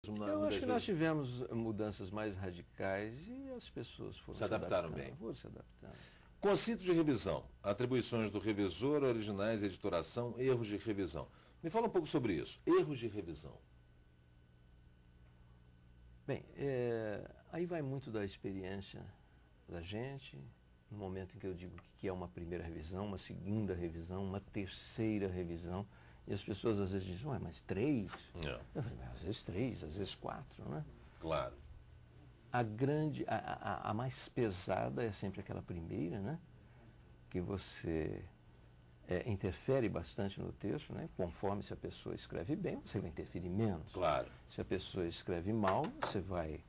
Eu acho que nós tivemos mudanças mais radicais e as pessoas foram se adaptaram bem. Foram se adaptando. Conceito de revisão, atribuições do revisor, originais, editoração, erros de revisão. Me fala um pouco sobre isso. Erros de revisão. Bem, aí vai muito da experiência da gente, no momento em que eu digo que é uma primeira revisão, uma segunda revisão, uma terceira revisão. E as pessoas às vezes dizem, mas 3? Não. Eu falei, às vezes 3, às vezes 4, né? Claro. A mais pesada é sempre aquela primeira, né? Que você interfere bastante no texto, né? Conforme se a pessoa escreve bem, você vai interferir menos. Claro. Se a pessoa escreve mal, você vai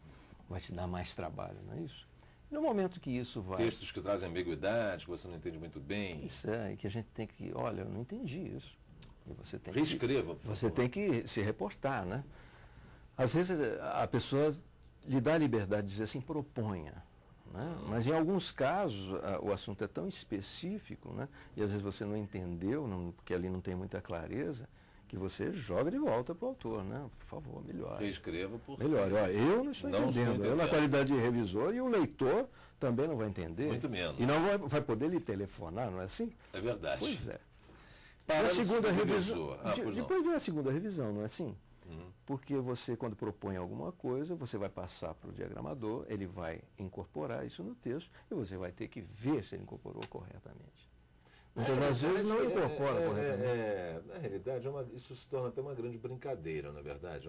te dar mais trabalho, não é isso? No momento que isso vai... Textos que trazem ambiguidade, que você não entende muito bem. Isso e que a gente tem que... Olha, eu não entendi isso. E você tem Reescreva, por favor. Você tem que se reportar, né? Às vezes a pessoa lhe dá a liberdade de dizer assim, proponha. Né? Mas em alguns casos o assunto é tão específico, né? E às vezes você não entendeu, porque ali não tem muita clareza, que você joga de volta para o autor, né? Por favor, melhore. Reescreva, por favor. Melhore. Olha, eu não estou entendendo. Eu na qualidade de revisor e o leitor também não vai entender. Muito menos. E não vai poder lhe telefonar, não é assim? É verdade. Pois é. Para a segunda revisão. Depois vem a segunda revisão, não é assim? Uhum. Porque você, quando propõe alguma coisa, você vai passar para o diagramador, ele vai incorporar isso no texto e você vai ter que ver se ele incorporou corretamente. Muitas das vezes não incorpora corretamente. Na realidade, isso se torna até uma grande brincadeira, na verdade.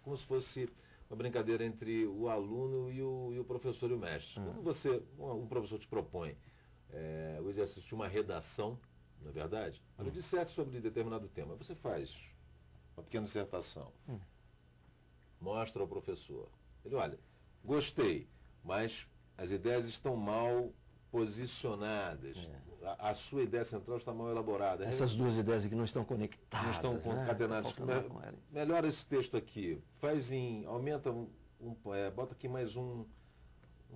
Como se fosse uma brincadeira entre o aluno e o professor e o mestre. Quando um professor te propõe o exercício de uma redação, não é verdade? Olha, disserte sobre determinado tema. Você faz uma pequena dissertação. Mostra ao professor. Ele, olha, gostei, mas as ideias estão mal posicionadas. A sua ideia central está mal elaborada. Essas duas ideias aqui não estão conectadas. Não estão concatenadas. Melhora esse texto aqui. Aumenta bota aqui mais um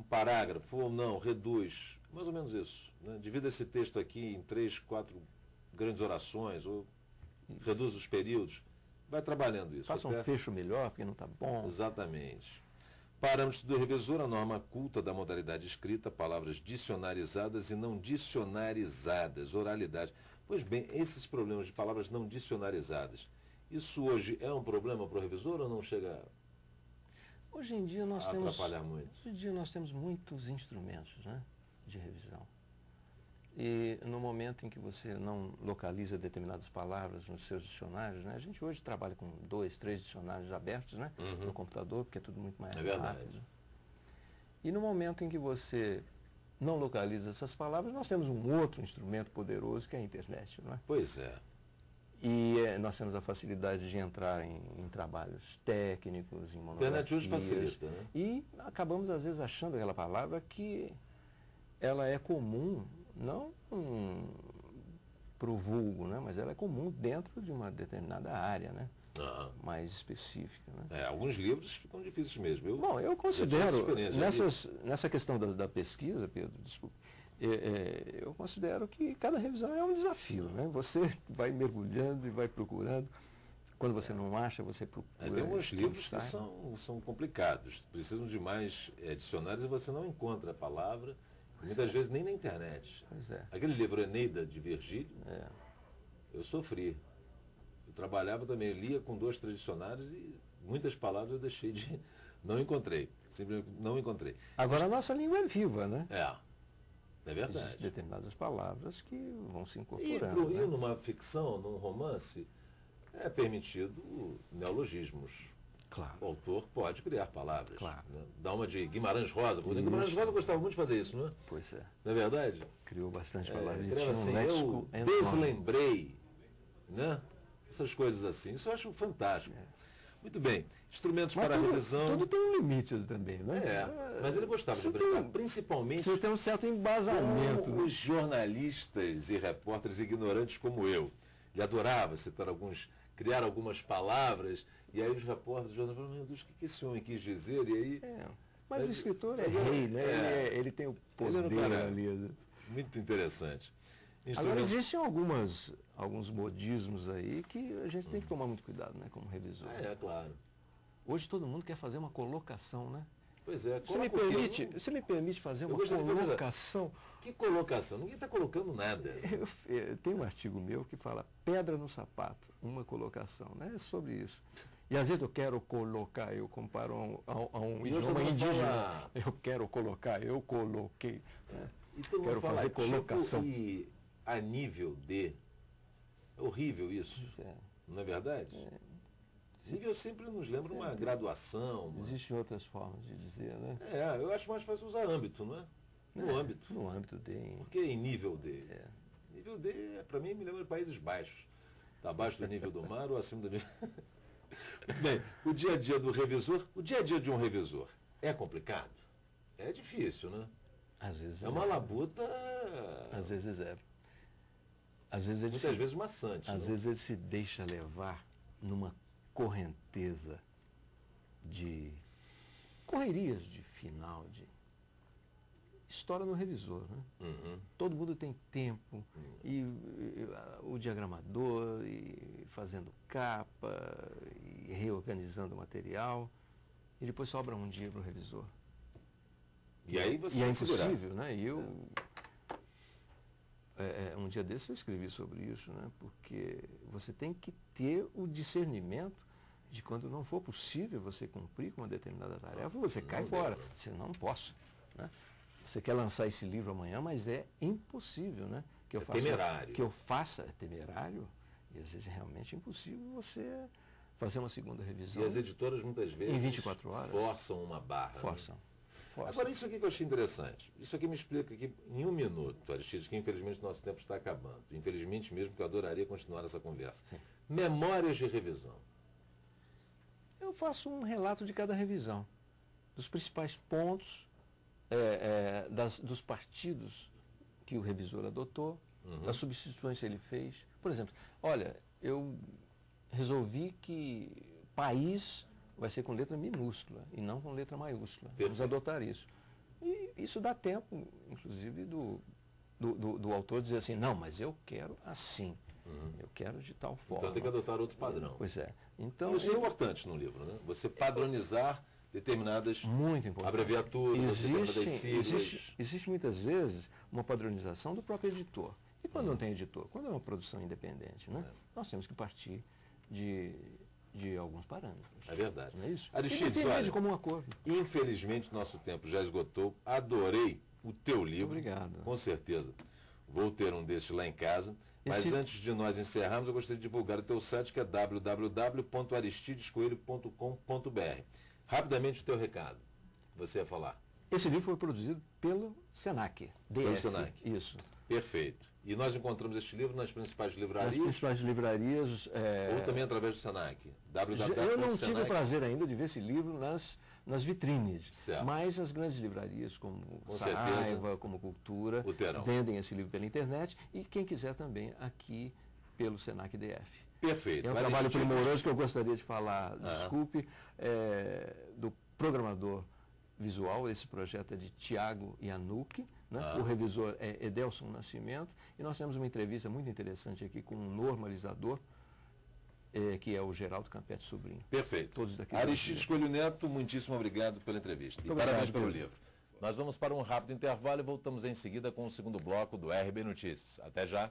parágrafo, ou não, reduz. Mais ou menos isso. Né? Divida esse texto aqui em 3, 4 grandes orações, ou reduz os períodos. Vai trabalhando isso. Faça um fecho melhor, porque não está bom. Exatamente. Parâmetros do revisor, a norma culta da modalidade escrita, palavras dicionarizadas e não dicionarizadas, oralidade. Pois bem, esses problemas de palavras não dicionarizadas, isso hoje é um problema para o revisor ou não chega Hoje em dia nós atrapalhar muito? Hoje em dia nós temos muitos instrumentos, né, de revisão. E no momento em que você não localiza determinadas palavras nos seus dicionários, né, a gente hoje trabalha com 2, 3 dicionários abertos, né, no computador, porque é tudo muito mais rápido. E no momento em que você não localiza essas palavras, nós temos um outro instrumento poderoso que é a internet, não é? Pois é. E nós temos a facilidade de entrar em trabalhos técnicos, em monografias. A internet hoje facilita, né? E acabamos, às vezes, achando aquela palavra que ela é comum, não para o vulgo, né? Mas ela é comum dentro de uma determinada área, né? Mais específica. Né? Alguns livros ficam difíceis mesmo. Bom, eu considero, nessa questão da pesquisa, Pedro, desculpe, eu considero que cada revisão é um desafio, né? Você vai mergulhando e vai procurando. Quando você não acha, você procura. Tem alguns livros que são complicados, precisam de mais dicionários e você não encontra a palavra, muitas vezes nem na internet. Pois é. Aquele livro Eneida, de Virgílio, eu sofri. Eu trabalhava também, lia com 2, 3 dicionários e muitas palavras eu deixei de... Não encontrei, simplesmente não encontrei. Agora a nossa língua é viva, né? É verdade. Existem determinadas palavras que vão se incorporando. E numa ficção, num romance, é permitido neologismos. Claro. O autor pode criar palavras. Claro. Né? Dá uma de Guimarães Rosa. Porque Guimarães Rosa gostava muito de fazer isso, não é? Pois é. Não é verdade? Criou bastante palavras. Eu deslembrei, né? Essas coisas assim. Isso eu acho fantástico. Muito bem. Instrumentos para a revisão. Tudo tem um limite também, né? Mas ele gostava de brincar, principalmente. Você tem um certo embasamento. Os jornalistas e repórteres ignorantes como eu. Ele adorava criar algumas palavras, e aí os repórteres, os jornalistas falavam, meu Deus, o que esse homem quis dizer? E aí. Mas o escritor é rei, né? Ele tem o poder ali. Muito interessante. Agora, existem alguns modismos aí que a gente tem que tomar muito cuidado, né, como revisor. Claro. Hoje todo mundo quer fazer uma colocação, né? Pois é. Você me permite fazer uma colocação? Que colocação? Ninguém está colocando nada. Tem um artigo meu que fala pedra no sapato, uma colocação, né? É sobre isso. E às vezes eu quero colocar, eu comparo a um idioma indígena. Eu quero colocar, eu coloquei. Né? E todo mundo quero fala, fazer colocação. E a nível de... É horrível isso, não é verdade? Nível sempre nos lembra uma graduação. Existem outras formas de dizer, né? Eu acho mais fácil usar âmbito, não é? No âmbito. No âmbito de... Porque em nível de... Nível de, para mim, me lembra de Países Baixos. Está abaixo do nível do mar ou acima do nível... Muito bem. O dia a dia do revisor, o dia a dia de um revisor é complicado? É difícil, né? Às vezes é uma labuta... Às vezes é. Às vezes ele muitas vezes maçante. Às vezes ele se deixa levar numa correnteza de correrias de final, de história no revisor, né? Todo mundo tem tempo, e o diagramador, e fazendo capa, e reorganizando o material, e depois sobra um dia para o revisor. E aí você é impossível, né? E eu... um dia desse eu escrevi sobre isso, né? Porque você tem que ter o discernimento de quando não for possível você cumprir com uma determinada tarefa, você cai fora. Você não posso. Né? Você quer lançar esse livro amanhã, mas é impossível, né? Temerário. Que eu faça, é temerário, e às vezes é realmente impossível você fazer uma segunda revisão. E as editoras muitas vezes em 24 horas forçam uma barra. Forçam. Agora, isso aqui que eu achei interessante. Isso aqui me explica aqui em um minuto, Aristides, que infelizmente nosso tempo está acabando. Infelizmente mesmo, que eu adoraria continuar essa conversa. Sim. Memórias de revisão. Eu faço um relato de cada revisão, dos principais pontos, dos partidos que o revisor adotou, das substituições que ele fez. Por exemplo, olha, eu resolvi que país vai ser com letra minúscula e não com letra maiúscula. Perfeito. Vamos adotar isso. E isso dá tempo, inclusive, do autor dizer assim, não, mas eu quero assim. Eu quero de tal forma. Então tem que adotar outro padrão. Pois é. Então, isso é importante no livro, né? Você padronizar determinadas muito importante. Abreviaturas, determinadas siglas. Existe muitas vezes uma padronização do próprio editor. E quando não tem editor? Quando é uma produção independente, né? Nós temos que partir de alguns parâmetros. É verdade. Não é isso? Aristides, olha, como um acordo. Infelizmente nosso tempo já esgotou. Adorei o teu livro. Obrigado. Com certeza. Vou ter um desses lá em casa. Mas antes de nós encerrarmos, eu gostaria de divulgar o teu site, que é www.aristidescoelho.com.br. Rapidamente o teu recado. Você ia falar. Esse livro foi produzido pelo Senac. Pelo Senac. Isso. Perfeito. E nós encontramos este livro nas principais livrarias? Nas principais livrarias. Ou também através do Senac? Eu não tive o prazer ainda de ver esse livro nas vitrines. Certo. Mas as grandes livrarias, como Saraiva, como Cultura, vendem esse livro pela internet. E quem quiser também aqui pelo Senac DF. Perfeito. É um trabalho primoroso que eu gostaria de falar, desculpe, do programador visual. Esse projeto é de Tiago Yanucchi. Né? O revisor é Edelson Nascimento, e nós temos uma entrevista muito interessante aqui com um normalizador, que é o Geraldo Campete Sobrinho. Perfeito. Todos daqui. Aristides Coelho Neto, muitíssimo obrigado pela entrevista. E parabéns pelo livro. Nós vamos para um rápido intervalo e voltamos em seguida com o segundo bloco do RB Notícias. Até já.